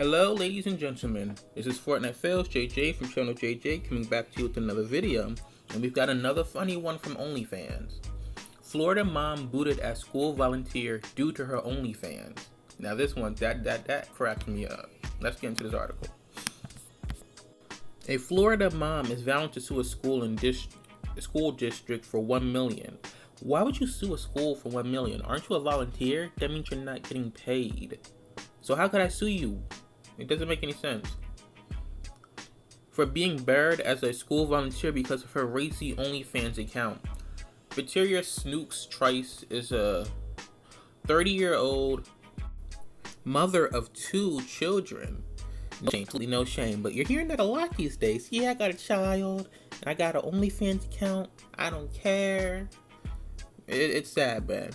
Hello, ladies and gentlemen. This is Fortnite Fails JJ from channel JJ coming back to you with another video, and we've got another funny one from OnlyFans. Florida mom booted as school volunteer due to her OnlyFans. Now this one, that cracked me up. Let's get into this article. A Florida mom is vowing to sue a school district for $1 million. Why would you sue a school for $1 million? Aren't you a volunteer? That means you're not getting paid. So how could I sue you? It doesn't make any sense. For being barred as a school volunteer because of her racy OnlyFans account. Victoria Snooks Trice is a 30-year-old mother of 2 children. No shame, but you're hearing that a lot these days. Yeah, I got a child, and I got an OnlyFans account. I don't care. It's sad, man.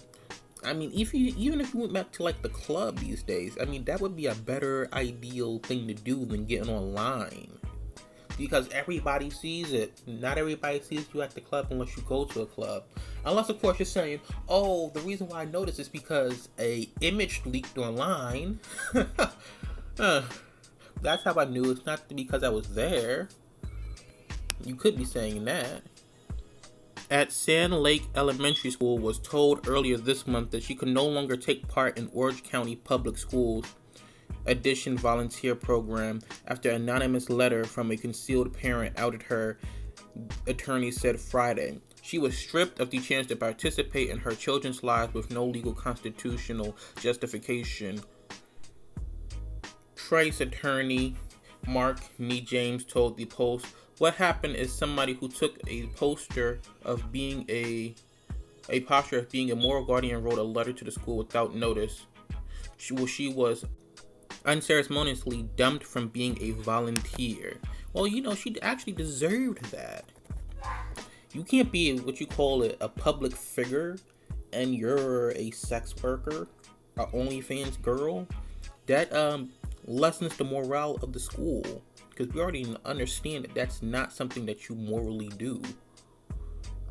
I mean, even if you went back to like the club these days, I mean, that would be a better ideal thing to do than getting online. Because everybody sees it. Not everybody sees you at the club unless you go to a club. Unless, of course, you're saying, oh, the reason why I know this is because a image leaked online. That's how I knew. It's not because I was there. You could be saying that. At Sand Lake Elementary School was told earlier this month that she could no longer take part in Orange County Public Schools Addition Volunteer Program after an anonymous letter from a concealed parent outed her, attorney said Friday. She was stripped of the chance to participate in her children's lives with no legal constitutional justification. Trice attorney Mark Nee James told the Post, "What happened is somebody who took a posture of being a posture of being a moral guardian wrote a letter to the school without notice. She was unceremoniously dumped from being a volunteer." Well, you know, she actually deserved that. You can't be what you call it a public figure and you're a sex worker, a OnlyFans girl. That lessens the morale of the school. Because we already understand that that's not something that you morally do.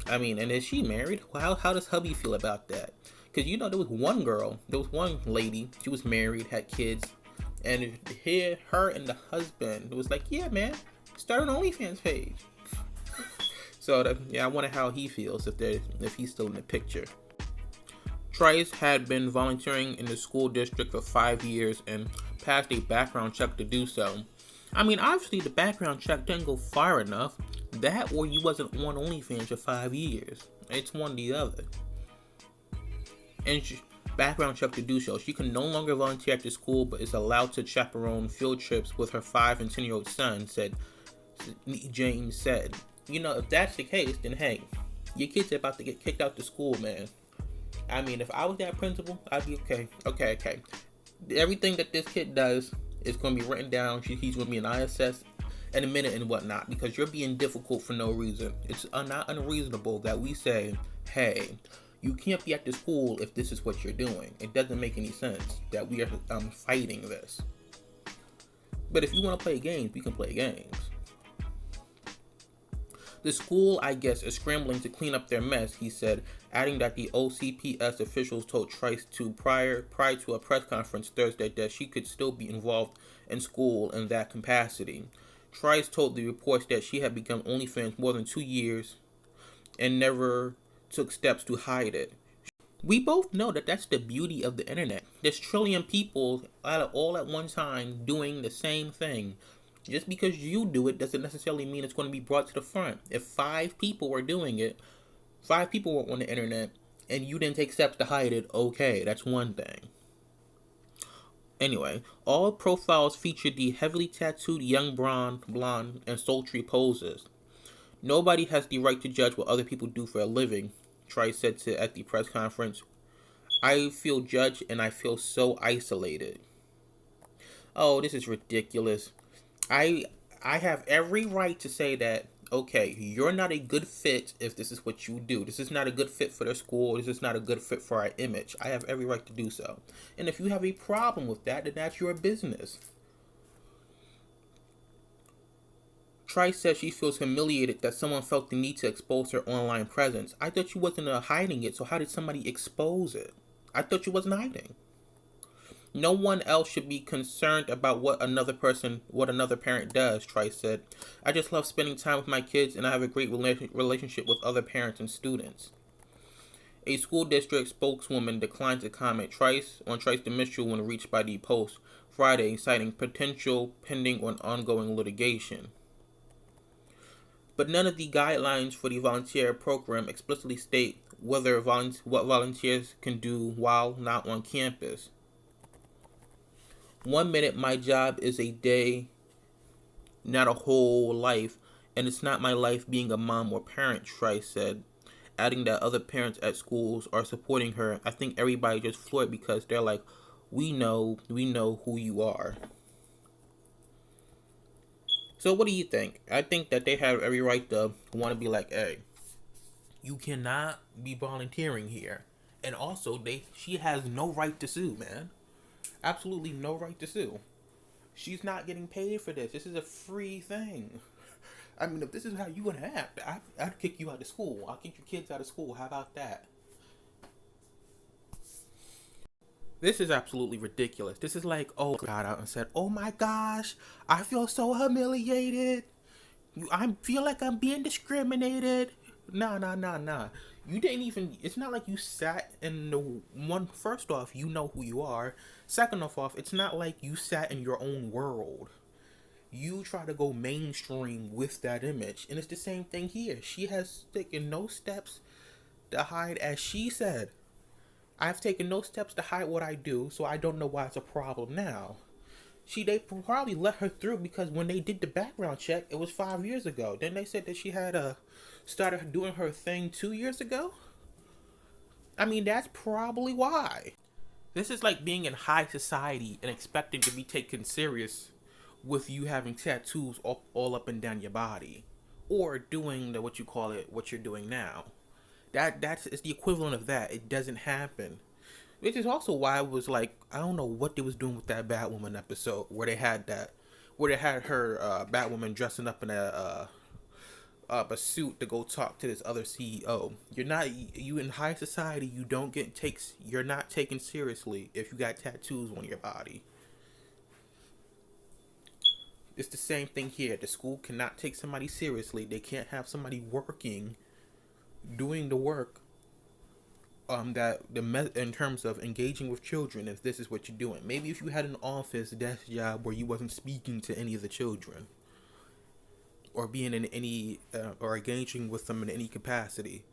I mean, and is she married? How does hubby feel about that? Because, you know, there was one lady, she was married, had kids, and her and the husband was like, yeah, man, start an OnlyFans page. So, I wonder how he feels if he's still in the picture. Trice had been volunteering in the school district for 5 years and passed a background check to do so. I mean, obviously the background check didn't go far enough. That or you wasn't on OnlyFans for 5 years. It's one or the other. And background check to do so. She can no longer volunteer at the school, but is allowed to chaperone field trips with her 5 and 10-year-old son, James said. You know, if that's the case, then hey, your kid's about to get kicked out the school, man. I mean, if I was that principal, I'd be okay. Okay. Everything that this kid does is going to be written down. He's going to be an ISS in a minute and whatnot, because you're being difficult for no reason. It's not unreasonable that we say, hey, you can't be at the school if this is what you're doing. It doesn't make any sense that we are fighting this. But if you want to play games, we can play games. The school, I guess, is scrambling to clean up their mess, he said, adding that the OCPS officials told Trice prior to a press conference Thursday that she could still be involved in school in that capacity. Trice told the reports that she had become OnlyFans more than 2 years and never took steps to hide it. We both know that that's the beauty of the internet. There's trillion people all at one time doing the same thing. Just because you do it doesn't necessarily mean it's going to be brought to the front. If 5 people were doing it, 5 people were on the internet, and you didn't take steps to hide it, okay, that's one thing. Anyway, all profiles featured the heavily tattooed young blonde, and sultry poses. Nobody has the right to judge what other people do for a living, Trice said at the press conference. I feel judged and I feel so isolated. Oh, this is ridiculous. I have every right to say that, okay, you're not a good fit if this is what you do. This is not a good fit for the school. This is not a good fit for our image. I have every right to do so. And if you have a problem with that, then that's your business. Trice says she feels humiliated that someone felt the need to expose her online presence. I thought you wasn't hiding it, so how did somebody expose it? I thought you wasn't hiding. No one else should be concerned about what another parent does, Trice said. I just love spending time with my kids and I have a great relationship with other parents and students. A school district spokeswoman declined to comment on Trice's dismissal when reached by the Post Friday, citing potential pending or ongoing litigation. But none of the guidelines for the volunteer program explicitly state what volunteers can do while not on campus. 1 minute my job is a day, not a whole life, and it's not my life being a mom or parent, Trice said, adding that other parents at schools are supporting her. I think everybody just floored because they're like, we know who you are. So what do you think? I think that they have every right to want to be like, hey, you cannot be volunteering here. And also, she has no right to sue, man. Absolutely no right to sue. She's not getting paid for this. This is a free thing. I mean, if this is how you would act, I'd kick you out of school. I'll kick your kids out of school. How about that? This is absolutely ridiculous. This is like, oh, got out and said, oh my gosh, I feel so humiliated. I feel like I'm being discriminated. Nah. You didn't even, it's not like you sat in the one, first off, you know who you are. Second off, it's not like you sat in your own world. You try to go mainstream with that image. And it's the same thing here. She has taken no steps to hide, as she said. I've taken no steps to hide what I do, so I don't know why it's a problem now. They probably let her through because when they did the background check, it was 5 years ago. Then they said that she had started doing her thing 2 years ago. I mean, that's probably why. This is like being in high society and expecting to be taken serious with you having tattoos all up and down your body, or doing what you're doing now. It's the equivalent of that. It doesn't happen. Which is also why I was like, I don't know what they was doing with that Batwoman episode where they had her Batwoman dressing up in a suit to go talk to this other CEO. You in high society. You're not taken seriously if you got tattoos on your body. It's the same thing here. The school cannot take somebody seriously. They can't have somebody doing the work in terms of engaging with children, if this is what you're doing. Maybe if you had an office desk job where you wasn't speaking to any of the children or being in any or engaging with them in any capacity,